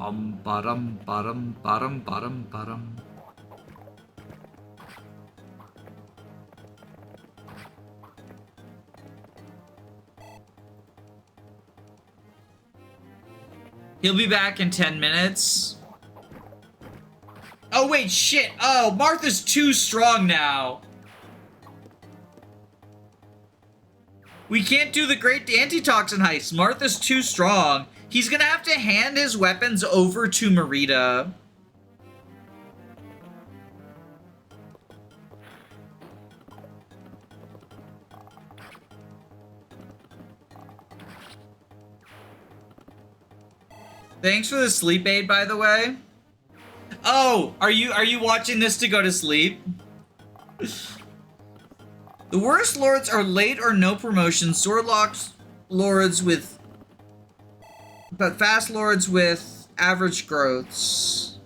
Ba-dum, ba-dum, ba-dum, ba-dum, ba-dum. He'll be back in 10 minutes. Oh, wait, shit. Oh, Martha's too strong now. We can't do the great antitoxin heist. Martha's too strong. He's gonna have to hand his weapons over to Mareeta. Thanks for the sleep aid, by the way. Oh, are you watching this to go to sleep? The worst lords are late or no promotion. Swordlocked lords with... but fast lords with average growths.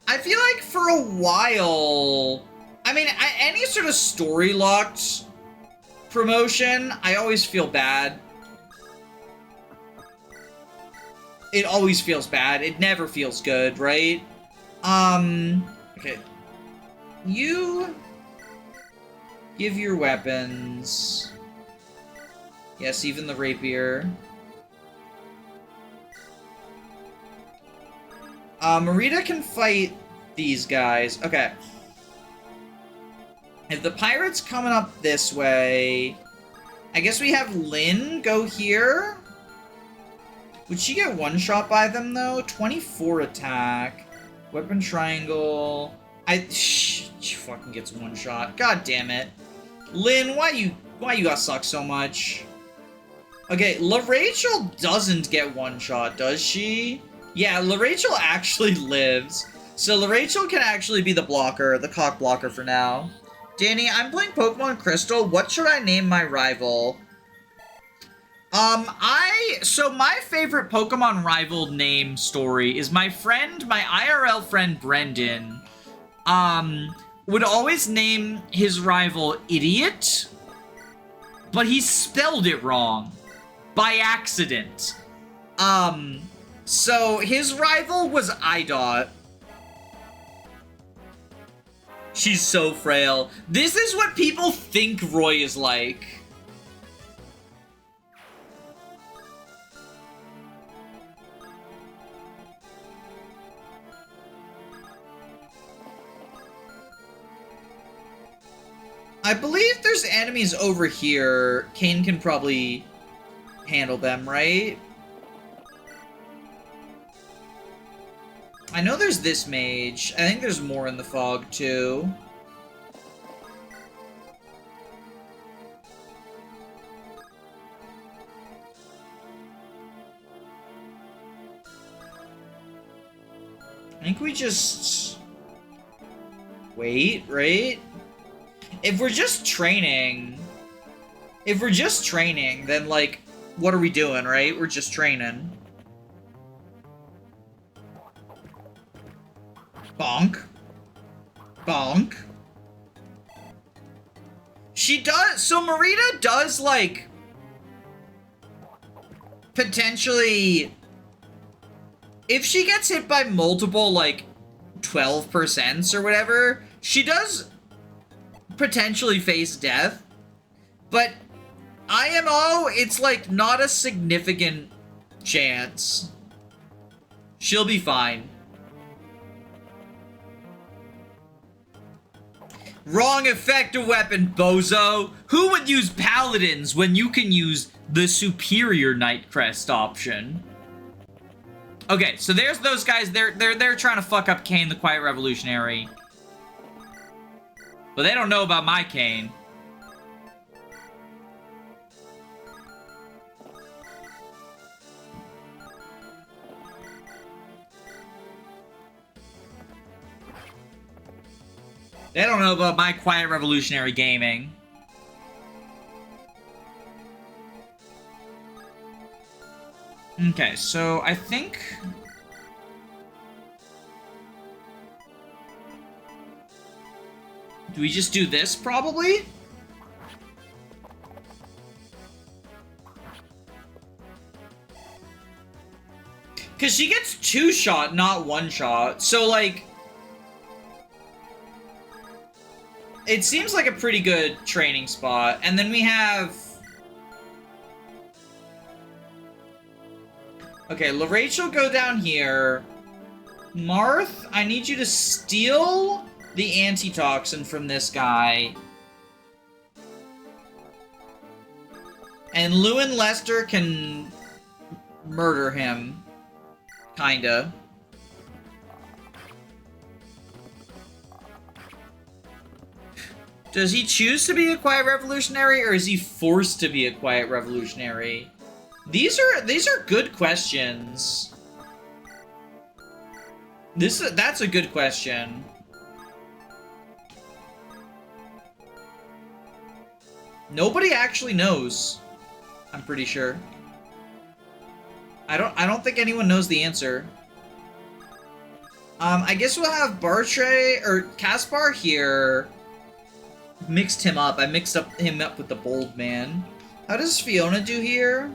I feel like for a while... I mean, any sort of story-locked promotion, I always feel bad. It always feels bad. It never feels good, right? Okay. You... give your weapons. Yes, even the rapier. Mareeta can fight these guys. Okay. If the pirate's coming up this way... I guess we have Lynn go here. Would she get one-shot by them, though? 24 attack. Weapon triangle. She fucking gets one shot. God damn it. Lynn, why you gotta suck so much? Okay, LaRachel doesn't get one shot, does she? Yeah, LaRachel actually lives. So LaRachel can actually be the blocker, the cock blocker for now. Danny, I'm playing Pokemon Crystal. What should I name my rival? So my favorite Pokemon rival name story is my IRL friend Brendan, would always name his rival Idiot, but he spelled it wrong by accident. So his rival was Idot. She's so frail. This is what people think Roy is like. I believe there's enemies over here. Kane can probably handle them, right? I know there's this mage. I think there's more in the fog, too. I think we just... wait, right? If we're just training, then, like, what are we doing, right? We're just training. Bonk. Bonk. She does, so Mareeta does, like, potentially, if she gets hit by multiple, like, 12% or whatever, she does potentially face death, but IMO, it's like not a significant chance. She'll be fine. Wrong effector weapon, bozo. Who would use paladins when you can use the superior Nightcrest option? Okay, so there's those guys. They're trying to fuck up Kane the Quiet Revolutionary. But they don't know about my Kane. They don't know about my Quiet Revolutionary gaming. Okay, so I think... do we just do this, probably? Because she gets 2 shot, not 1 shot. So, like... It seems like a pretty good training spot. And then we have... Okay, LaRachel, go down here. Marth, I need you to steal the antitoxin from this guy. And Lewin Lester can murder him. Kinda. Does he choose to be a quiet revolutionary, or is he forced to be a quiet revolutionary? These are good questions. That's a good question. Nobody actually knows. I'm pretty sure. I don't think anyone knows the answer. I guess we'll have Bartray or Caspar here. Mixed him up. I mixed him up with the bold man. How does Fiona do here?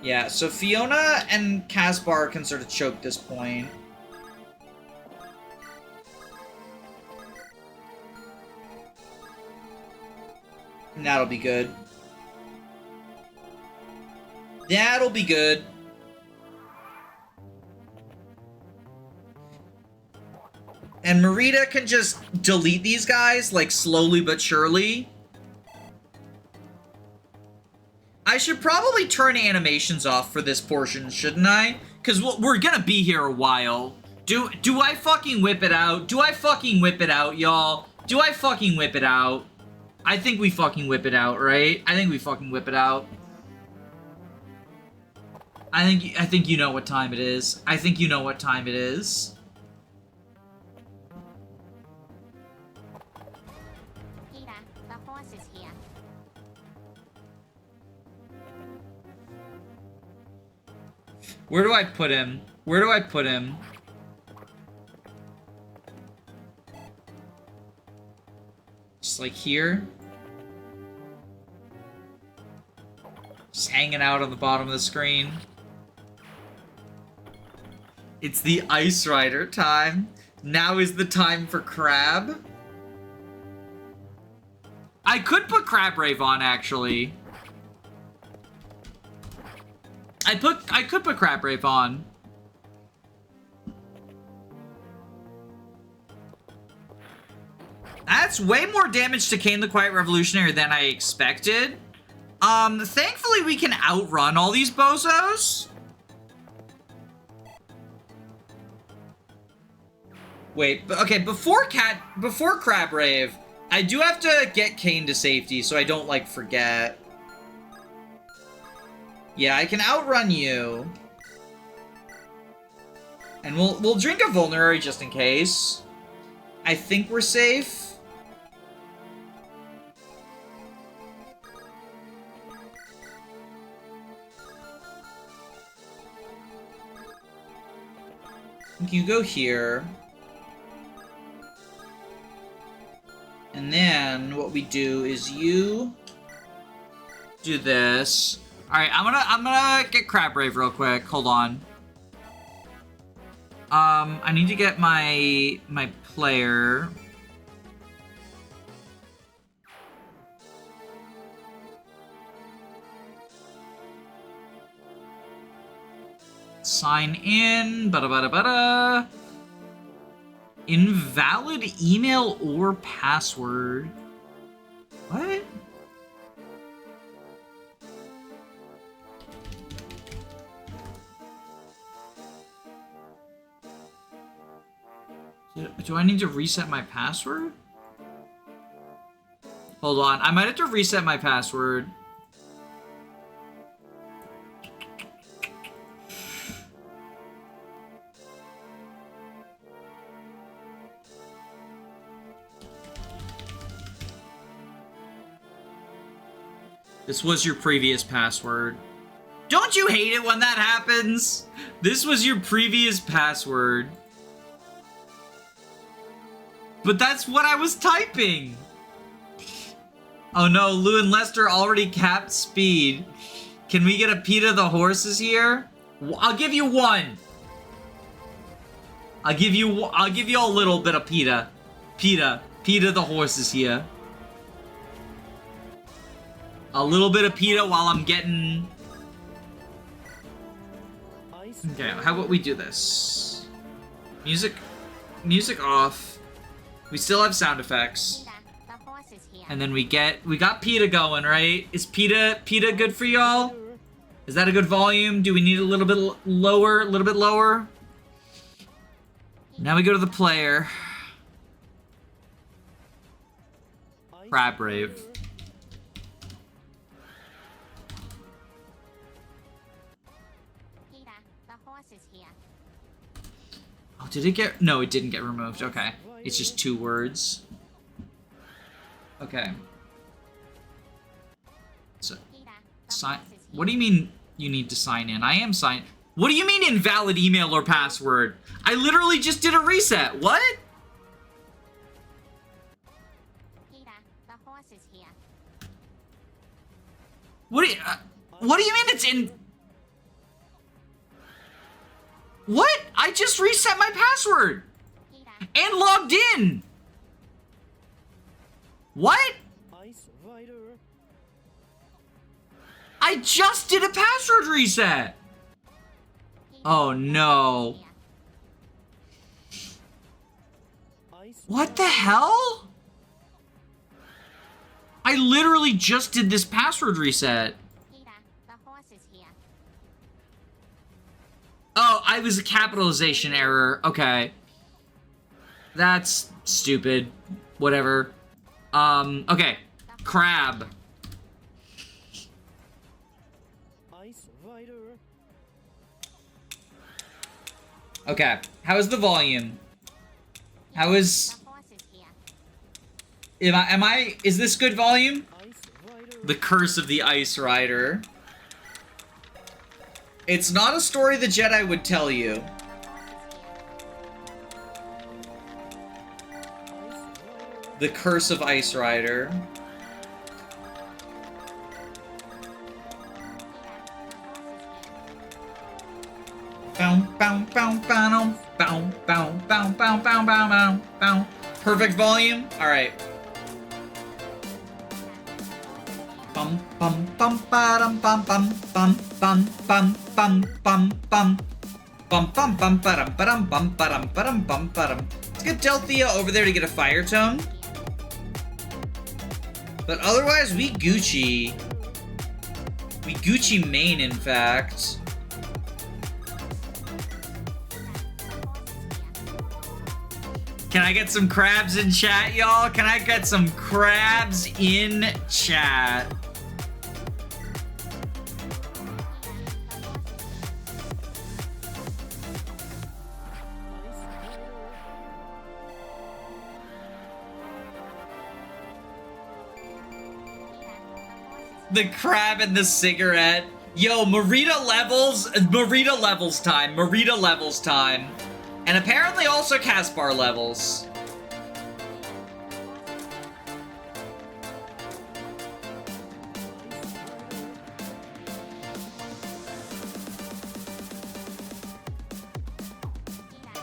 Yeah, so Fiona and Caspar can sort of choke this point. And that'll be good. That'll be good. And Mareeta can just delete these guys, like, slowly but surely. I should probably turn animations off for this portion, shouldn't I? Because we're gonna be here a while. Do I fucking whip it out? Do I fucking whip it out, y'all? Do I fucking whip it out? I think we fucking whip it out, right? I think we fucking whip it out. I think you know what time it is. I think you know what time it is. Peter, the horse is here. Where do I put him? Where do I put him? Just like here? Just hanging out on the bottom of the screen. It's the Ice Rider time. Now is the time for Crab. I could put Crab Rave on, actually. I could put Crab Rave on. That's way more damage to Kane the Quiet Revolutionary than I expected. Thankfully we can outrun all these bozos. Wait, okay, before Crab Rave, I do have to get Kane to safety so I don't, like, forget. Yeah, I can outrun you. And we'll drink a Vulnerary just in case. I think we're safe. You go here. And then what we do is you do this. Alright, I'm gonna get Crab Rave real quick. Hold on. I need to get my player. Sign in. Bada bada bada. Invalid email or password. What? Do I need to reset my password? Hold on, I might have to reset my password. This was your previous password. Don't you hate it when that happens? This was your previous password. But that's what I was typing. Oh no, Lou and Lester already capped speed. Can we get a Peter the Horses here? I'll give you one. I'll give you a little bit of PETA. PETA the horse is here. A little bit of PETA while I'm getting... Okay, how about we do this? Music off. We still have sound effects. The horse is here. And then we got PETA going, right? Is PETA good for y'all? Is that a good volume? Do we need a little bit lower? Now we go to the player. Crab Rave. Peter, the horse is here. Oh, did it get... No, it didn't get removed. Okay. It's just 2 words. Okay. So, Peter, the sign... horse is here. What do you mean you need to sign in? I am signed... What do you mean invalid email or password? I literally just did a reset. What? Peter, the horse is here. What do you mean it's in... What? I just reset my password Peter, and logged in. What? I just did a password reset. Peter, Oh the no. horse is here. What the hell? I literally just did this password reset. Peter, the horse is here. Oh, I was a capitalization error. Okay. That's stupid. Whatever. Okay. Crab. Okay. How is the volume? How is... The horse is here. Is this good volume? The Curse of the Ice Rider. It's not a story the Jedi would tell you. The horse is here. The Curse of Ice Rider. Bow, bow, bow, bow, bow, bow, bow, bow, bow, bow, bow, bow. Perfect volume? Alright. Bum, bum, bum, ba-dum, bum, bum, bum, bum, bum, bum, bum, bum. Bum, bum, bum, ba-dum, ba-dum, bum, ba-dum, ba-dum, bum, ba-dum. Let's get Delthea over there to get a fire tone. But otherwise, we Gucci. We Gucci main, in fact. Can I get some crabs in chat, y'all? Can I get some crabs in chat? The crab and the cigarette. Yo, Mareeta levels time. Mareeta levels time. And apparently also Caspar levels.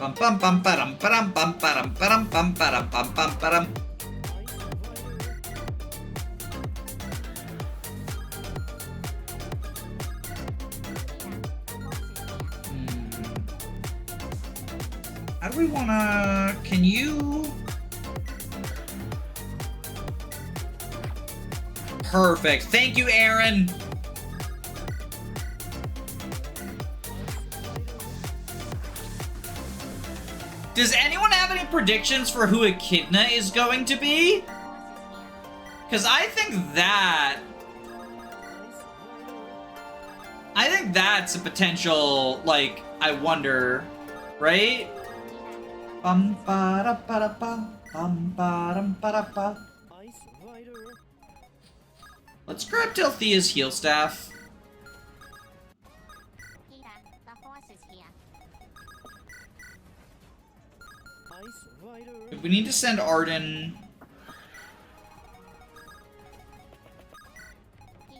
Bum bum bum ba-dum ba-dum bum ba-dum ba-dum bum ba-dum bum bum ba-dum. How do we wanna... Can you... Perfect. Thank you, Aaron. Does anyone have any predictions for who Echidna is going to be? Because I think that's a potential, like, I wonder, right? Bum ba da ba da ba, bum ba dum ba da ba. Let's grab Delthea's heal staff. Peter, the horse is here. We need to send Arden.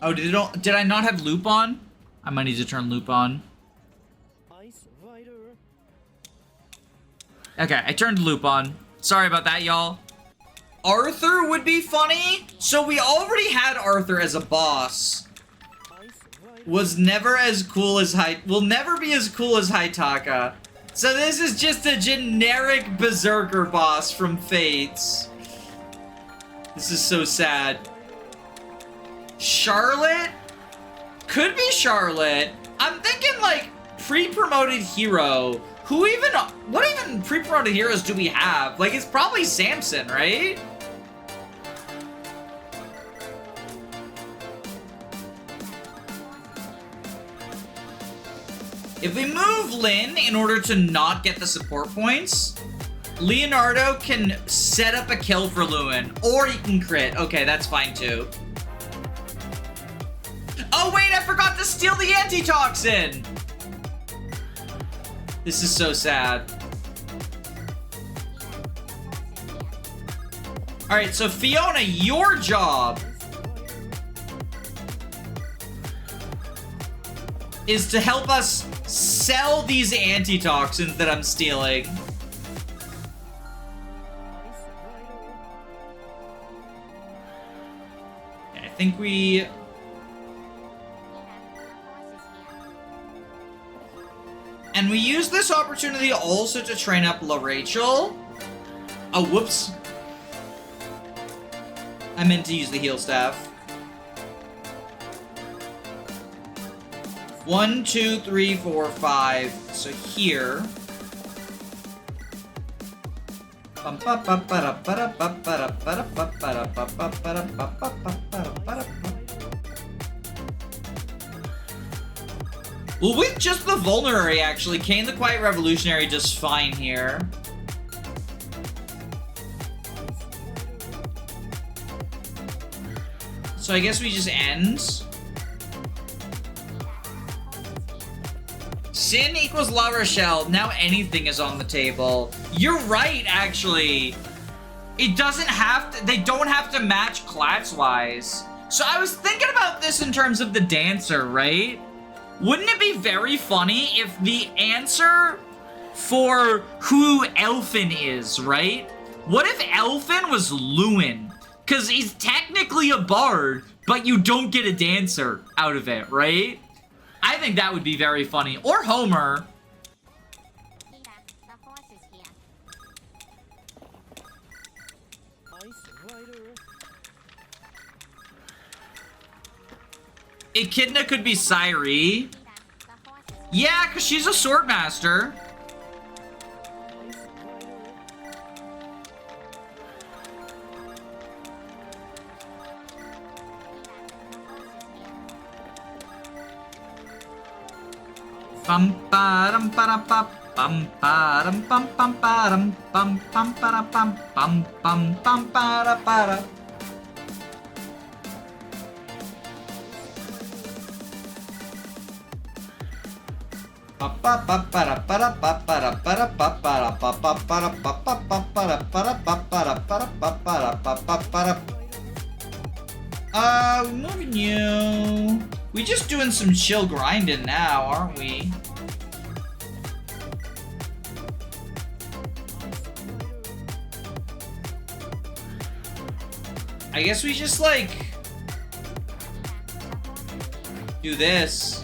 Oh, did I not have loop on? I might need to turn loop on. Okay, I turned loop on. Sorry about that, y'all. Arthur would be funny. So we already had Arthur as a boss. Was never as cool as will never be as cool as Haitaka. So this is just a generic berserker boss from Fates. This is so sad. Charlotte? Could be Charlotte. I'm thinking like pre-promoted hero. What even pre-promoted heroes do we have? Like, it's probably Samson, right? If we move Lynn in order to not get the support points, Leonardo can set up a kill for Lewin, or he can crit. Okay, that's fine too. Oh wait, I forgot to steal the antitoxin! This is so sad. Alright, so Fiona, your job is to help us sell these antitoxins that I'm stealing. I think we... And we use this opportunity also to train up La Rachel. Oh, whoops. I meant to use the heal staff. 1, 2, 3, 4, 5. So here. Well, with just the Vulnerary, actually, Kane the Quiet Revolutionary does fine here. So I guess we just end. Sin equals La Rochelle. Now anything is on the table. You're right, actually. It doesn't have to... They don't have to match class-wise. So I was thinking about this in terms of the dancer, right? Wouldn't it be very funny if the answer for who Elfin is, right? What if Elfin was Lewin? Because he's technically a bard, but you don't get a dancer out of it, right? I think that would be very funny. Or Homer. The horse is here. Echidna could be Sairi. The horse is Yeah, because she's a swordmaster. Bum ba-dum ba-da-bum bum ba-dum bum bum ba-dum bum bum ba-da-bum bum bum bum ba-da-ba-da. Moving you. We just doing some chill grinding now, aren't we? I guess we just like do this.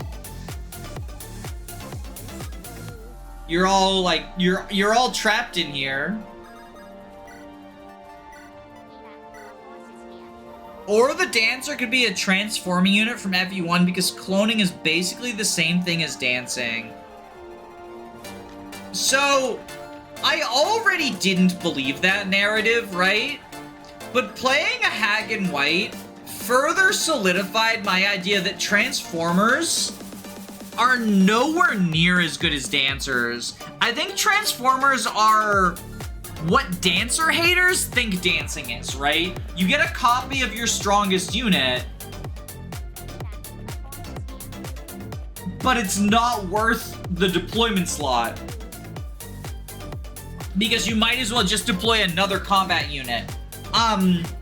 You're all like you're all trapped in here. Or the dancer could be a transforming unit from FE1 because cloning is basically the same thing as dancing. So, I already didn't believe that narrative, right? But playing a hag in white further solidified my idea that transformers are nowhere near as good as dancers. I think transformers are what dancer haters think dancing is, right? You get a copy of your strongest unit, but it's not worth the deployment slot. Because you might as well just deploy another combat unit.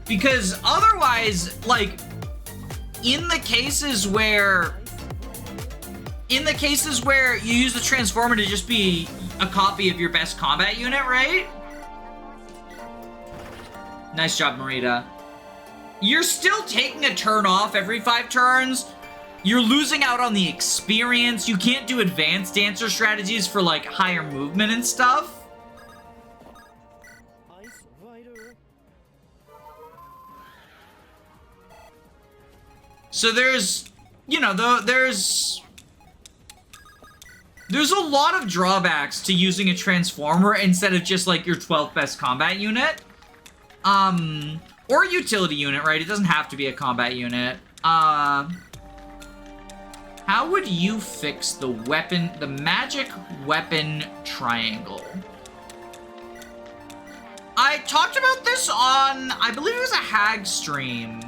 Because otherwise, like, in the cases where in the cases where you use the Transformer to just be a copy of your best combat unit, right? Nice job, Mareeta. You're still taking a turn off every 5 turns. You're losing out on the experience. You can't do advanced dancer strategies for, like, higher movement and stuff. So there's, you know, there's a lot of drawbacks to using a Transformer instead of just, like, your 12th best combat unit. Or a utility unit, right? It doesn't have to be a combat unit. How would you fix the magic weapon triangle? I talked about this on, I believe it was a Hag stream,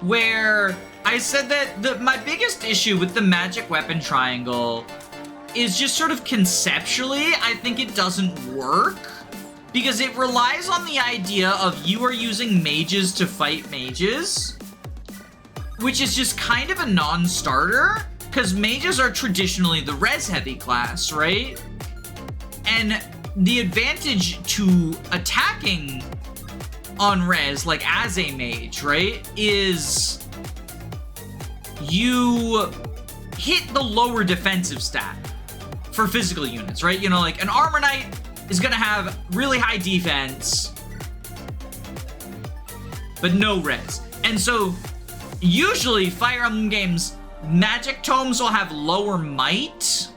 where I said that my biggest issue with the magic weapon triangle is just sort of conceptually, I think it doesn't work. Because it relies on the idea of you are using mages to fight mages, which is just kind of a non-starter, because mages are traditionally the res-heavy class, right? And the advantage to attacking on res, like as a mage, right, is you hit the lower defensive stat for physical units, right? You know, like an Armor Knight is gonna have really high defense, but no res. And so, usually, Fire Emblem games, magic tomes will have lower might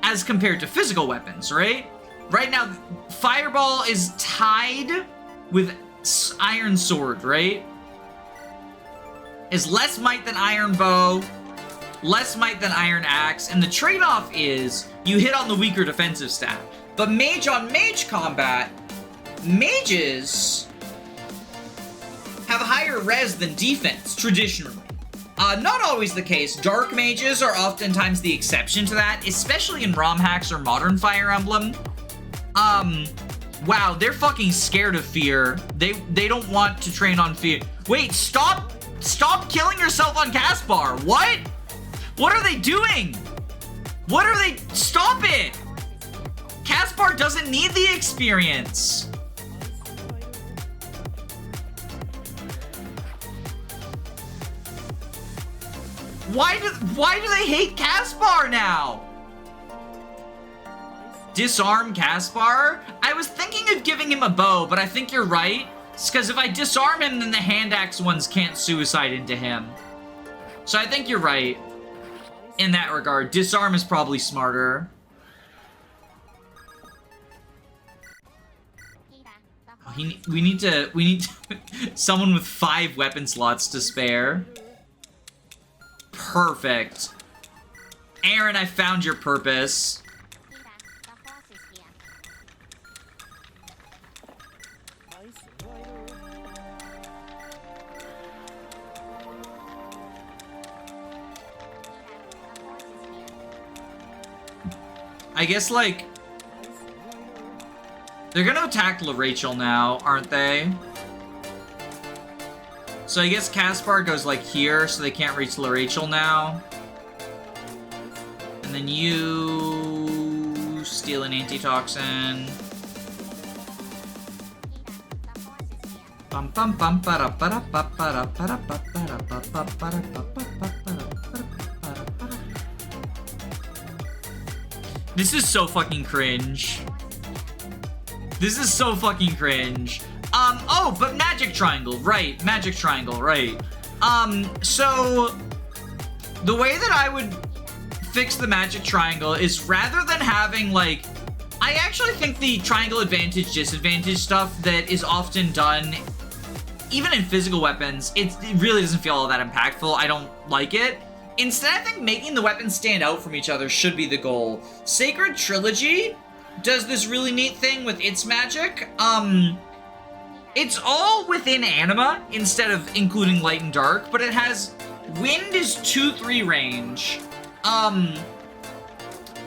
as compared to physical weapons, right? Right now, Fireball is tied with Iron Sword, right? Is less might than Iron Bow, less might than Iron Axe, and the trade-off is you hit on the weaker defensive stat. But mage on mage combat, mages have higher res than defense, traditionally. Not always the case. Dark mages are oftentimes the exception to that, especially in ROM hacks or modern Fire Emblem. Wow, they're fucking scared of fear. They don't want to train on fear. Wait, stop killing yourself on Caspar. What? What are they doing? What are they? Stop it! Caspar doesn't need the experience. Why do they hate Caspar now? Disarm Caspar? I was thinking of giving him a bow, but I think you're right. It's because if I disarm him, then the hand axe ones can't suicide into him. So I think you're right in that regard. Disarm is probably smarter. We need someone with 5 weapon slots to spare. Perfect. Aaron, I found your purpose. I guess, like, they're gonna attack Rachel now, aren't they? So I guess Caspar goes, like, here, so they can't reach Rachel now. And then you steal an antitoxin. Bum bum bum para para para para para para para para para. This is so fucking cringe. This is so fucking cringe. Oh, but Magic Triangle, right. Magic Triangle, right. So, the way that I would fix the Magic Triangle is rather than having, like, I actually think the triangle advantage, disadvantage stuff that is often done, even in physical weapons, it really doesn't feel all that impactful. I don't like it. Instead, I think making the weapons stand out from each other should be the goal. Sacred Trilogy does this really neat thing with its magic. It's all within anima instead of including light and dark, but it has wind is 2-3 range.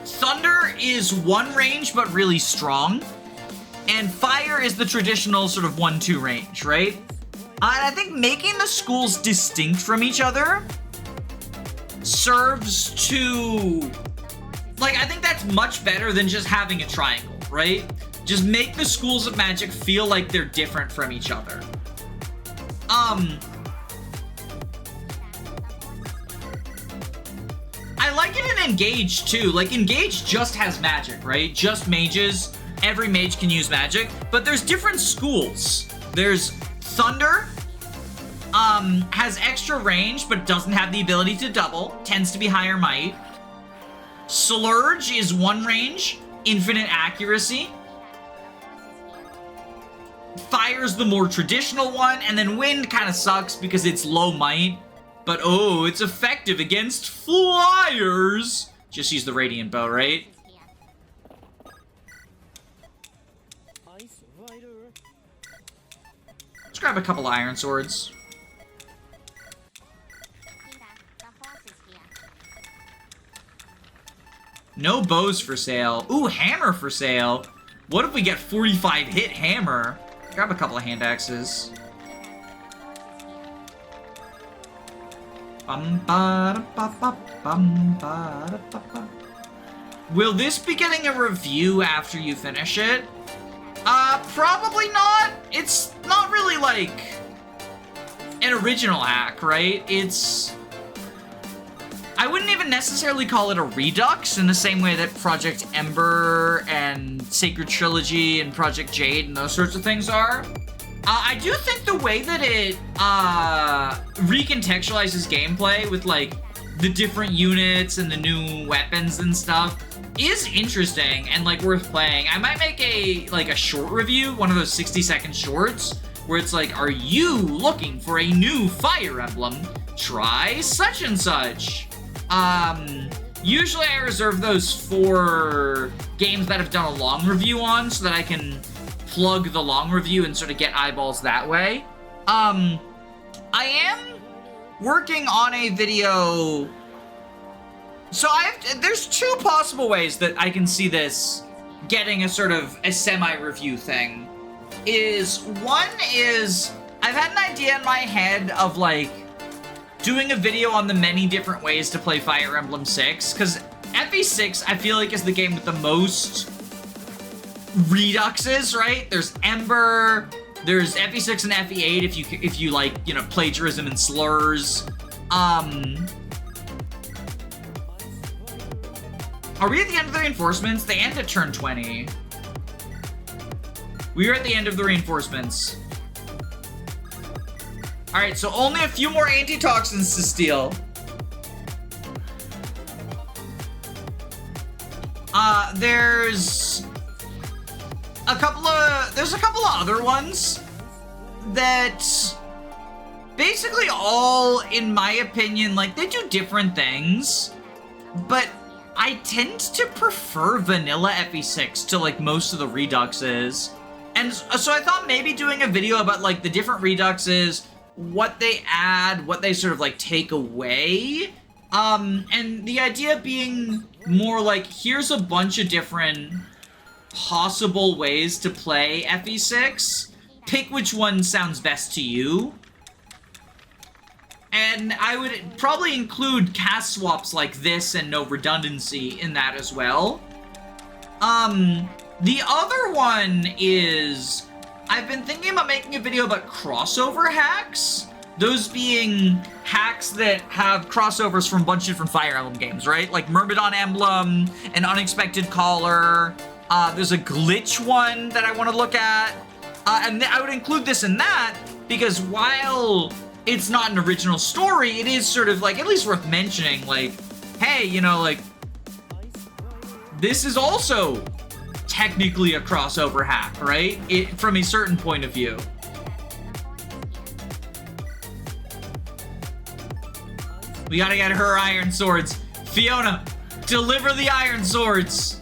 Thunder is 1 range, but really strong. And fire is the traditional sort of 1-2 range, right? And I think making the schools distinct from each other serves to... Like, I think that's much better than just having a triangle, right? Just make the schools of magic feel like they're different from each other. I like it in Engage, too. Like, Engage just has magic, right? Just mages. Every mage can use magic. But there's different schools. There's Thunder. Has extra range, but doesn't have the ability to double. Tends to be higher might. Slurge is 1 range. Infinite accuracy. Fire's the more traditional one. And then Wind kind of sucks because it's low might. But, oh, it's effective against flyers. Just use the Radiant Bow, right? Let's grab a couple Iron Swords. No bows for sale. Ooh, hammer for sale. What if we get 45 hit hammer? Grab a couple of hand axes. Will this be getting a review after you finish it? Probably not. It's not really like an original hack, right? It's... I wouldn't even necessarily call it a redux in the same way that Project Ember and Sacred Trilogy and Project Jade and those sorts of things are. I do think the way that it recontextualizes gameplay with like the different units and the new weapons and stuff is interesting and like worth playing. I might make a short review, one of those 60-second shorts, where it's like, are you looking for a new Fire Emblem? Try such and such. Usually I reserve those for games that have done a long review on so that I can plug the long review and sort of get eyeballs that way. I am working on a video. So there's 2 possible ways that I can see this getting a sort of a semi-review thing. One is I've had an idea in my head of like doing a video on the many different ways to play Fire Emblem 6, because FE6 I feel like is the game with the most reduxes, right? There's Ember, there's FE6 and FE8 if you like, you know, plagiarism and slurs. Are we at the end of the reinforcements? They end at turn 20. We are at the end of the reinforcements. Alright, so only a few more antitoxins to steal. There's a couple of other ones that basically all, in my opinion, like, they do different things, but I tend to prefer vanilla FE6 to, like, most of the reduxes. And so I thought maybe doing a video about, like, the different reduxes, what they add, what they sort of, like, take away. And the idea being more like, here's a bunch of different possible ways to play FE6. Pick which one sounds best to you. And I would probably include cast swaps like this and no redundancy in that as well. The other one is, I've been thinking about making a video about crossover hacks. Those being hacks that have crossovers from a bunch of different Fire Emblem games, right? Like Myrmidon Emblem, an Unexpected Caller. There's a glitch one that I want to look at. And I would include this in that because while it's not an original story, it is sort of like at least worth mentioning, like, hey, you know, like, this is also technically a crossover hack, right? From a certain point of view. We gotta get her iron swords. Fiona, deliver the iron swords.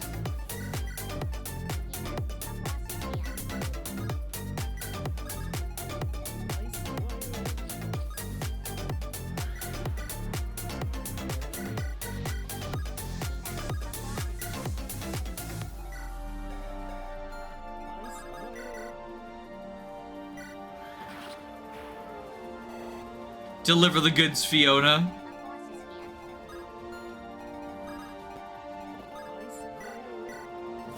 Deliver the goods, Fiona.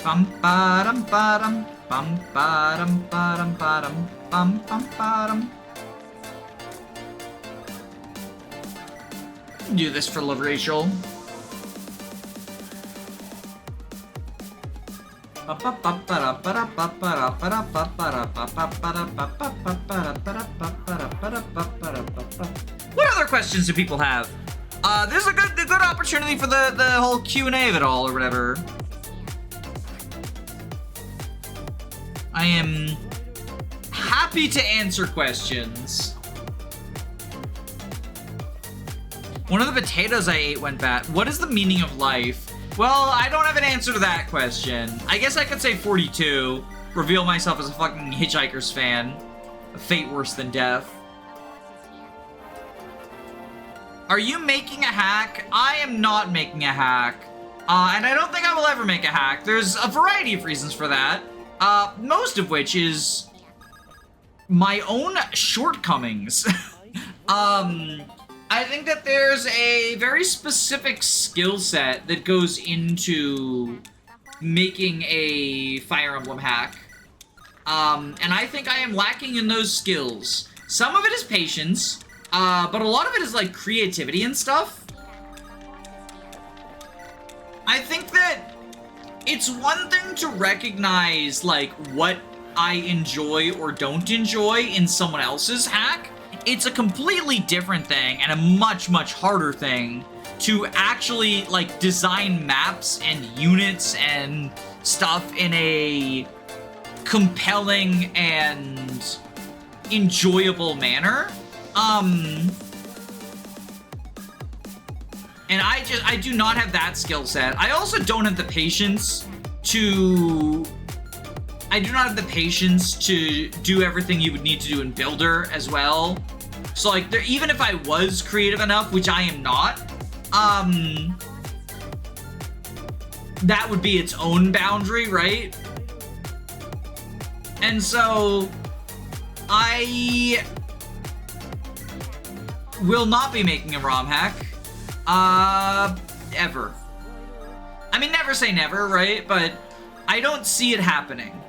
Bum ba-dum ba-dum. Bum ba-dum ba-dum ba-dum. Bum bum ba-dum. Do this for love, Rachel. What other questions do people have? There's a good opportunity for the whole Q&A of it all, or whatever. I am happy to answer questions. One of the potatoes I ate went bad. What is the meaning of life? Well, I don't have an answer to that question. I guess I could say 42. Reveal myself as a fucking Hitchhikers fan. A fate worse than death. Are you making a hack? I am not making a hack. And I don't think I will ever make a hack. There's a variety of reasons for that. Most of which is my own shortcomings. I think that there's a very specific skill set that goes into making a Fire Emblem hack. And I think I am lacking in those skills. Some of it is patience, but a lot of it is like creativity and stuff. I think that it's one thing to recognize like what I enjoy or don't enjoy in someone else's hack. It's a completely different thing and a much, much harder thing to actually like design maps and units and stuff in a compelling and enjoyable manner. And I do not have that skill set. I also don't have the patience to... I do not have the patience to do everything you would need to do in Builder as well. So like, even if I was creative enough, which I am not, that would be its own boundary, right? And so, I will not be making a ROM hack, ever. I mean, never say never, right? But I don't see it happening.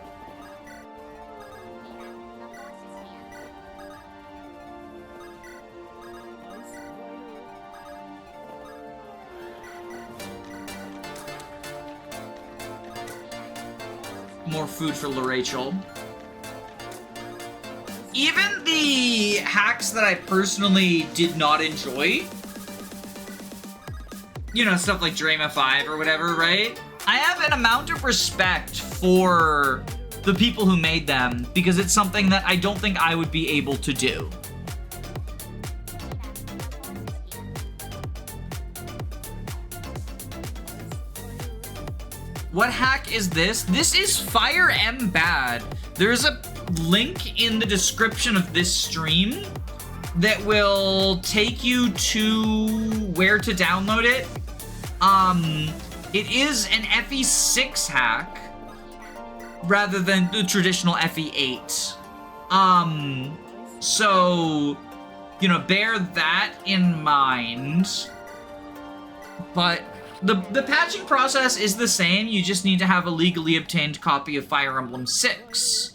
More food for LaRachel. Even the hacks that I personally did not enjoy, you know, stuff like Drama 5 or whatever, right? I have an amount of respect for the people who made them because it's something that I don't think I would be able to do. What hack is this? This is Fire Emblem bad. There's a link in the description of this stream that will take you to where to download it. It is an FE6 hack rather than the traditional FE8. So, you know, bear that in mind. But the patching process is the same. You just need to have a legally obtained copy of Fire Emblem 6.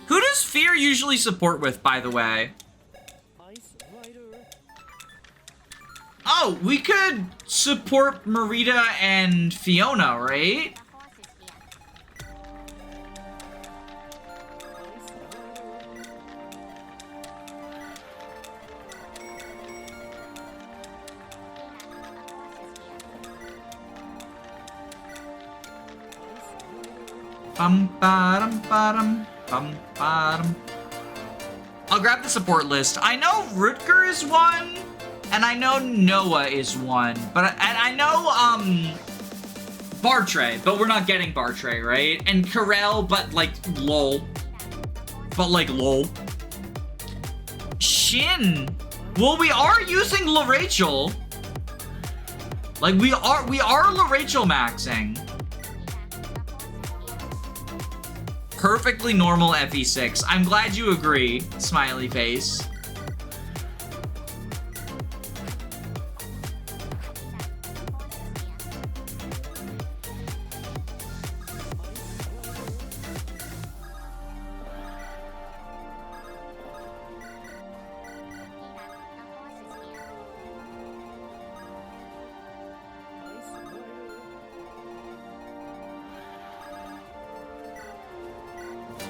Who does Fear usually support with, by the way? Oh, we could support Mareeta and Fiona, right? Bum ba-dum ba-dum, bum ba-dum. I'll grab the support list. I know Rutger is one, and I know Noah is one, but I know Bartray, but we're not getting Bartray, right? And Karel, but like lol. But like lol. Shin. Well, we are using LaRachel. Like we are LaRachel maxing. Perfectly normal FE6. I'm glad you agree, smiley face.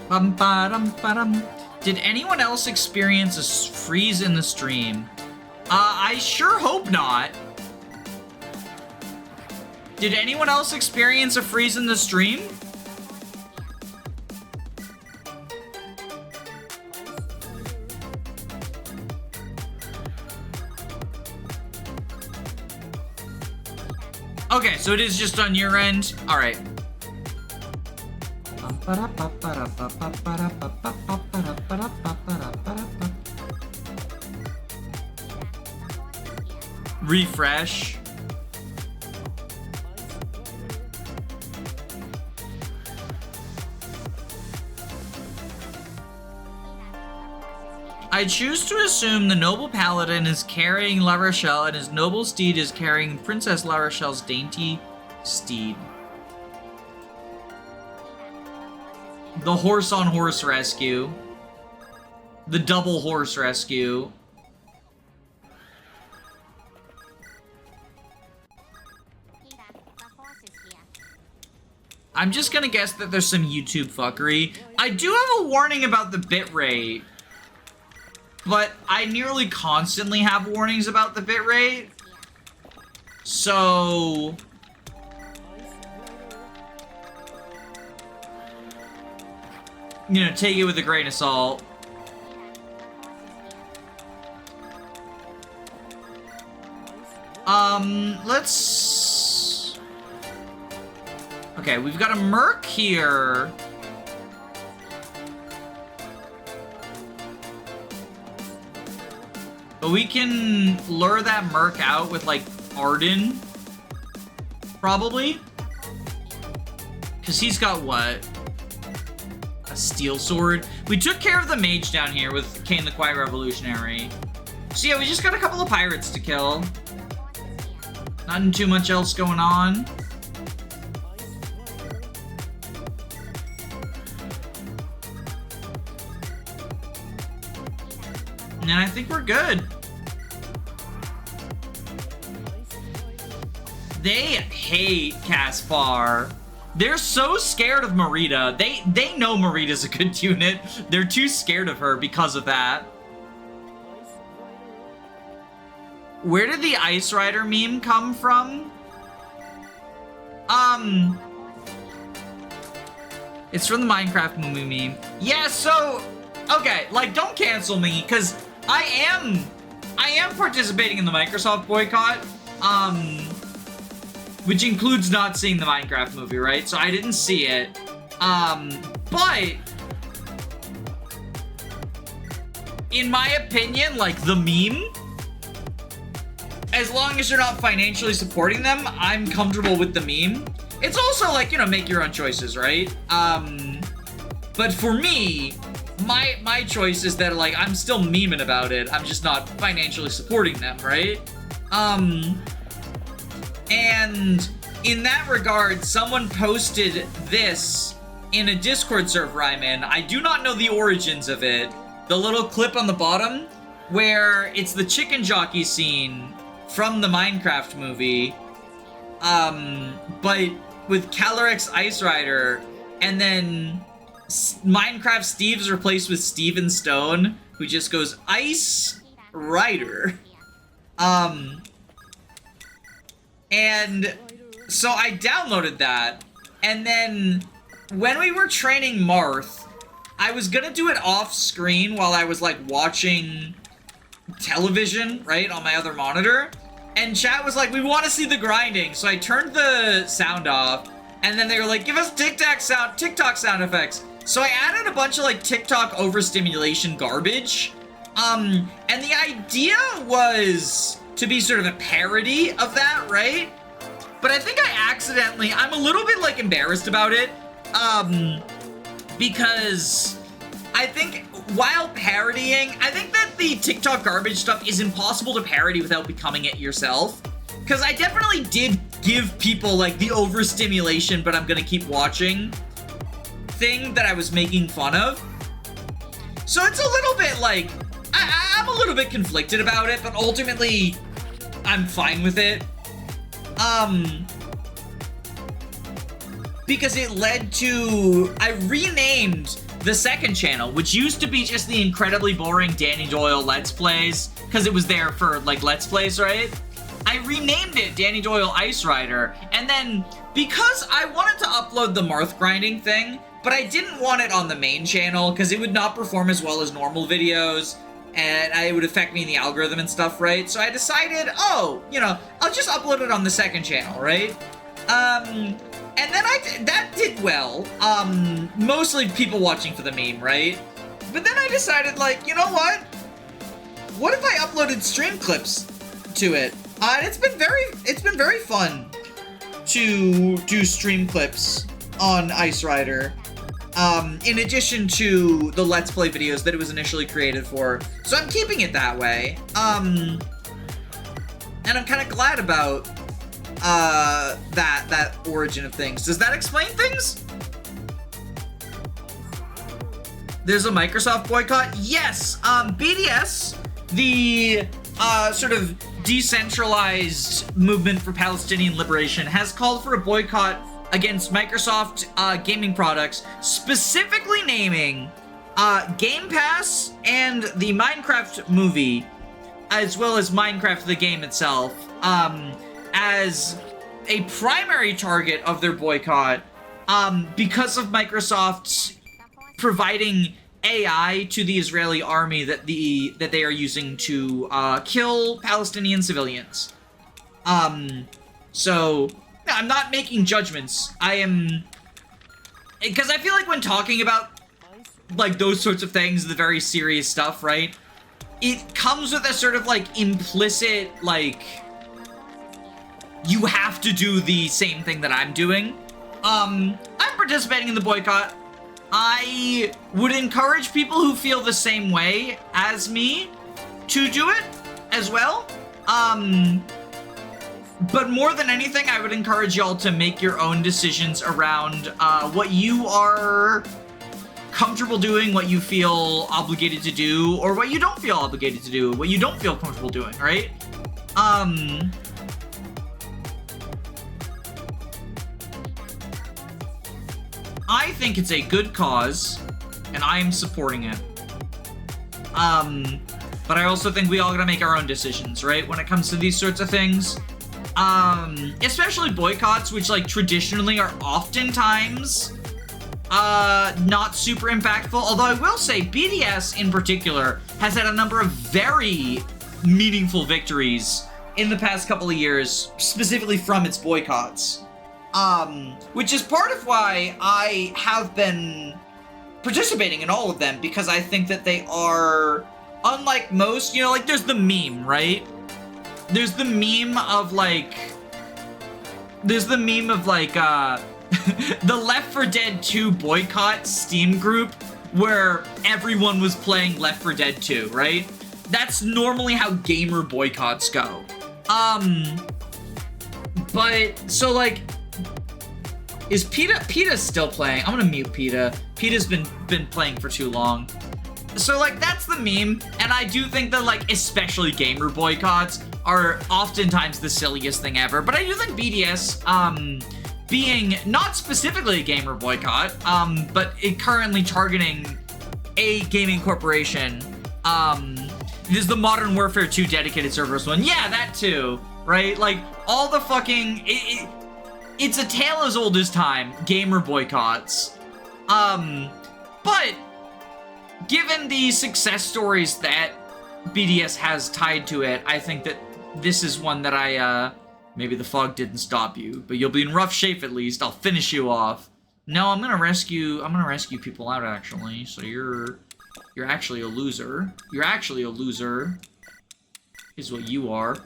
Bum, ba-dum, ba-dum. Did anyone else experience a freeze in the stream? I sure hope not. Did anyone else experience a freeze in the stream? Okay, so it is just on your end. All right. Refresh. I choose to assume the noble paladin is carrying La Rochelle and his noble steed is carrying Princess La Rochelle's dainty steed. The horse-on-horse rescue. The double horse rescue. I'm just gonna guess that there's some YouTube fuckery. I do have a warning about the bitrate. But I nearly constantly have warnings about the bitrate. So... you know, take it with a grain of salt. Let's... okay, we've got a merc here. But we can lure that merc out with, like, Arden. Probably. Because he's got, what? A steel sword. We took care of the mage down here with Kane the Quiet Revolutionary. So yeah, we just got a couple of pirates to kill. Nothing too much else going on. And I think we're good. They hate Caspar. They're so scared of Mareeta. They know Mareeta's a good unit. They're too scared of her because of that. Where did the Ice Rider meme come from? It's from the Minecraft movie meme. Yeah, so... okay, like, don't cancel me, because I am participating in the Microsoft boycott, which includes not seeing the Minecraft movie, right? So I didn't see it, but in my opinion, like, the meme, as long as you're not financially supporting them, I'm comfortable with the meme. It's also, like, you know, make your own choices, right? But for me, my choice is that, like, I'm still memeing about it. I'm just not financially supporting them, right? And in that regard, someone posted this in a Discord server I'm in. I do not know the origins of it. The little clip on the bottom where it's the chicken jockey scene from the Minecraft movie, but with Calyrex Ice Rider, and then Minecraft Steve's replaced with Steven Stone, who just goes Ice Rider. And so I downloaded that, and then when we were training Marth, I was gonna do it off screen while I was, like, watching television, right, on my other monitor, and chat was like, we want to see the grinding, so I turned the sound off, and then they were like, give us TikTok sound effects. So I added a bunch of, like, TikTok overstimulation garbage, and the idea was to be sort of a parody of that, right? But I think I'm a little bit, like, embarrassed about it, because I think while parodying, I think that the TikTok garbage stuff is impossible to parody without becoming it yourself. Because I definitely did give people, like, the overstimulation, but I'm gonna keep watching thing that I was making fun of. So it's a little bit, like, I'm a little bit conflicted about it, but ultimately, I'm fine with it. Because it led to, I renamed the second channel, which used to be just the incredibly boring Danny Doyle Let's Plays, because it was there for, like, Let's Plays, right? I renamed it Danny Doyle Ice Rider, and then, because I wanted to upload the Marth grinding thing, but I didn't want it on the main channel, because it would not perform as well as normal videos, and it would affect me in the algorithm and stuff, right? So I decided, oh, you know, I'll just upload it on the second channel, right? And then that did well. Mostly people watching for the meme, right? But then I decided, like, you know what? What if I uploaded stream clips to it? And it's been very fun to do stream clips on Ice Rider. In addition to the Let's Play videos that it was initially created for. So I'm keeping it that way. And I'm kind of glad about that origin of things. Does that explain things? There's a Microsoft boycott? Yes! BDS, the sort of decentralized movement for Palestinian liberation, has called for a boycott against Microsoft gaming products, specifically naming Game Pass and the Minecraft movie, as well as Minecraft the game itself, as a primary target of their boycott, because of Microsoft's providing AI to the Israeli army that they are using to kill Palestinian civilians. So I'm not making judgments. I am, because I feel like when talking about like those sorts of things, the very serious stuff, right? It comes with a sort of like implicit, like, you have to do the same thing that I'm doing. I'm participating in the boycott. I would encourage people who feel the same way as me to do it as well. But more than anything, I would encourage y'all to make your own decisions around what you are comfortable doing, what you feel obligated to do, or what you don't feel obligated to do, what you don't feel comfortable doing, right? I think it's a good cause, and I am supporting it. But I also think we all gotta make our own decisions, right? When it comes to these sorts of things. Especially boycotts, which, like, traditionally are oftentimes, not super impactful. Although I will say, BDS in particular has had a number of very meaningful victories in the past couple of years, specifically from its boycotts. Which is part of why I have been participating in all of them, because I think that they are, unlike most, you know, like, there's the meme, right? There's the meme of, like, the Left 4 Dead 2 boycott Steam group, where everyone was playing Left 4 Dead 2, right? That's normally how gamer boycotts go. But, so, like, is PETA still playing? I'm gonna mute PETA. PETA's been playing for too long. So, like, that's the meme, and I do think that, like, especially gamer boycotts are oftentimes the silliest thing ever. But I do think BDS, being not specifically a gamer boycott, but it currently targeting a gaming corporation, is the Modern Warfare 2 dedicated servers one. Yeah, that too, right? Like, all the fucking, it's a tale as old as time, gamer boycotts. But given the success stories that BDS has tied to it, I think that this is one that maybe the fog didn't stop you, but you'll be in rough shape at least. I'll finish you off. No, I'm gonna rescue people out, actually. So you're actually a loser. You're actually a loser, is what you are.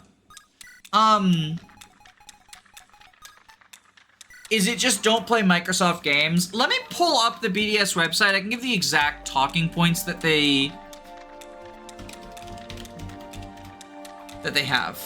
Is it just don't play Microsoft games? Let me pull up the BDS website. I can give the exact talking points that they have.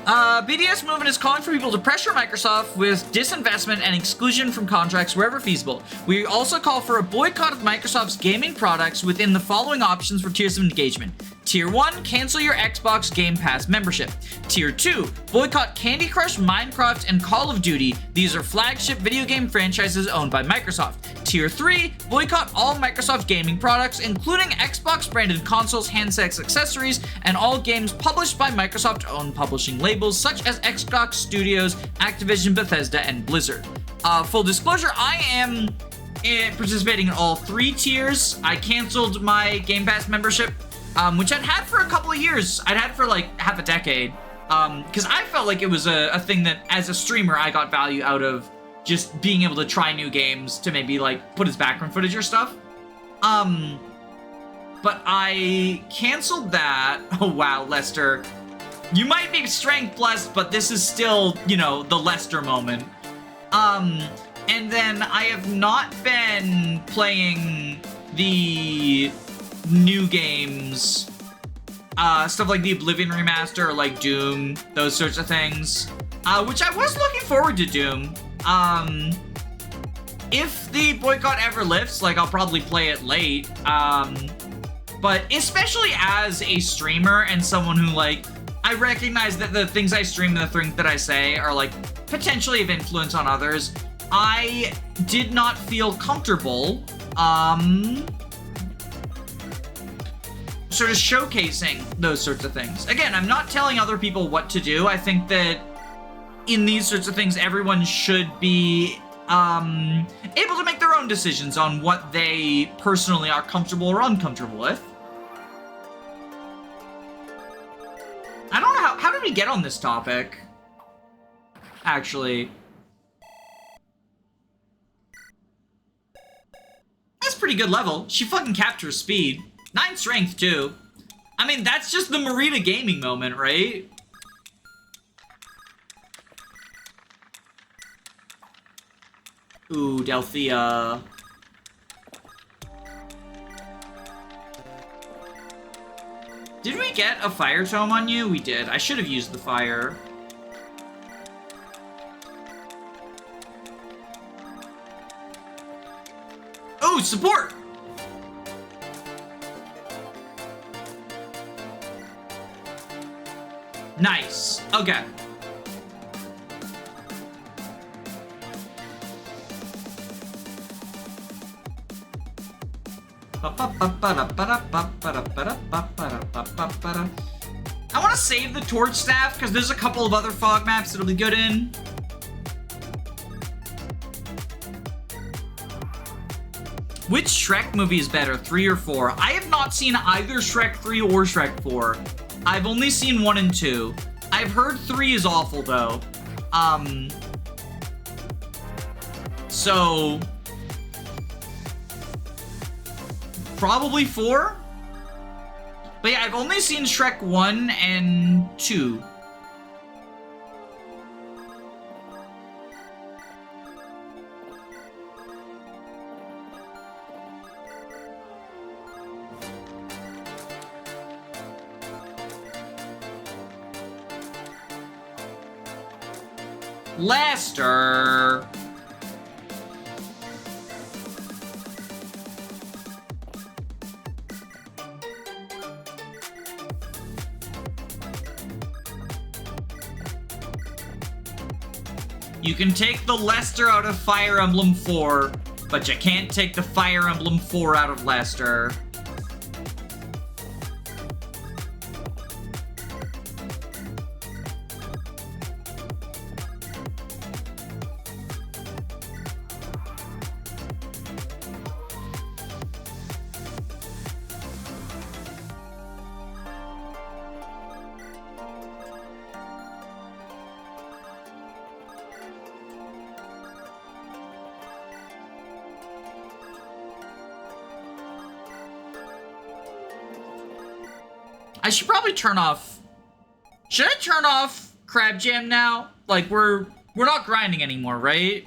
BDS movement is calling for people to pressure Microsoft with disinvestment and exclusion from contracts wherever feasible. We also call for a boycott of Microsoft's gaming products within the following options for tiers of engagement. Tier 1, cancel your Xbox Game Pass membership. Tier 2, boycott Candy Crush, Minecraft, and Call of Duty. These are flagship video game franchises owned by Microsoft. Tier 3, boycott all Microsoft gaming products, including Xbox-branded consoles, handsets, accessories, and all games published by Microsoft-owned publishing labels such as Xbox Studios, Activision, Bethesda, and Blizzard. Full disclosure, I am participating in all 3 tiers. I canceled my Game Pass membership, which I'd had for a couple of years. I'd had for like half a decade, because I felt like it was a thing that, as a streamer, I got value out of just being able to try new games to maybe like put as background footage or stuff. But I canceled that. Oh wow, Lester. You might be strength blessed, but this is still, you know, the Lester moment. And then I have not been playing the new games, stuff like the Oblivion remaster or like Doom, those sorts of things, which I was looking forward to Doom. If the boycott ever lifts, like I'll probably play it late, but especially as a streamer and someone who like, I recognize that the things I stream and the things that I say are like potentially of influence on others. I did not feel comfortable, sort of showcasing those sorts of things. Again, I'm not telling other people what to do. I think that in these sorts of things, everyone should be able to make their own decisions on what they personally are comfortable or uncomfortable with. I don't know how did we get on this topic? Actually. That's pretty good level. She fucking capped her speed. 9 strength, too. I mean, that's just the Mareeta gaming moment, right? Ooh, Delphia. Did we get a fire tome on you? We did. I should have used the fire. Oh, support! Nice. Okay. I want to save the torch staff because there's a couple of other fog maps that'll be good in. Which Shrek movie is better, 3 or 4? I have not seen either Shrek 3 or Shrek 4. I've only seen 1 and 2. I've heard 3 is awful, though. So... probably 4? But yeah, I've only seen Shrek 1 and 2. Lester! You can take the Lester out of Fire Emblem 4, but you can't take the Fire Emblem 4 out of Lester. I should probably turn off... Should I turn off Crab Jam now? Like, we're not grinding anymore, right?